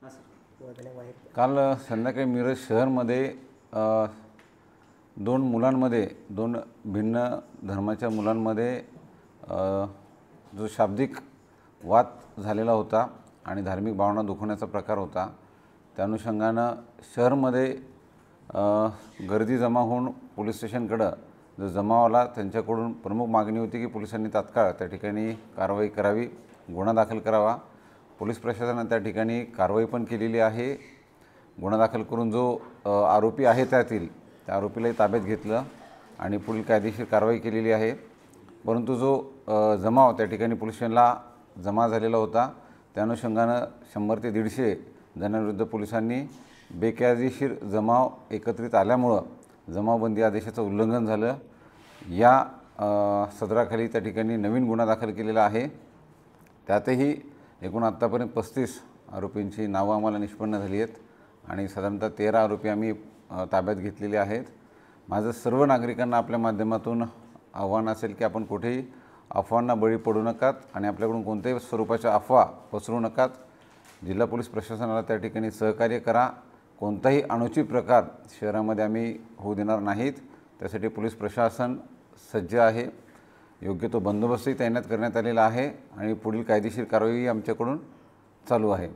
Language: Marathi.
काल संध्याकाळी मिरज शहरमध्ये दोन भिन्न धर्माच्या मुलांमध्ये जो शाब्दिक वाद झालेला होता आणि धार्मिक भावना दुखवण्याचा प्रकार होता, त्या अनुषंगानं शहरमध्ये गर्दी जमा होऊन पोलीस स्टेशनकडे जो जमाव आला त्यांच्याकडून प्रमुख मागणी होती की पोलिसांनी तात्काळ त्या ठिकाणी कारवाई करावी, गुन्हा दाखल करावा। पोलीस प्रशासनाने त्या ठिकाणी कारवाई पण केलेली आहे। गुन्हा दाखल करून जो आरोपी आहे त्या आरोपीलाही ताब्यात घेतलं आणि पुढील कायदेशीर कारवाई केलेली आहे। परंतु जो जमाव त्या ठिकाणी पोलीस स्टेशनला जमा झालेला होता, त्या अनुषंगानं 100 ते 150 जणांविरुद्ध पोलिसांनी बेकायदेशीर जमाव एकत्रित आल्यामुळं जमावबंदी आदेशाचं उल्लंघन झालं। या सदराखाली त्या ठिकाणी नवीन गुन्हा दाखल केलेला आहे। त्यातही एकूण आत्तापर्यंत 35 आरोपींची नावं आम्हाला निष्पन्न झाली आहेत आणि साधारणतः 13 आरोपी आम्ही ताब्यात घेतलेले आहेत। माझं सर्व नागरिकांना आपल्या माध्यमातून आव्हान असेल की आपण कुठेही अफवांना बळी पडू नकात आणि आपल्याकडून कोणत्याही स्वरूपाच्या अफवा पसरवू नकात। जिल्हा पोलीस प्रशासनाला त्या ठिकाणी सहकार्य करा। कोणताही अनुचित प्रकार शहरामध्ये आम्ही होऊ देणार नाहीत। त्यासाठी पोलीस प्रशासन सज्ज आहे। योग्य तो बंदोबस्तही तैनात करण्यात आलेला आहे आणि पुढील कायदेशीर कारवाई आमच्याकडून चालू आहे।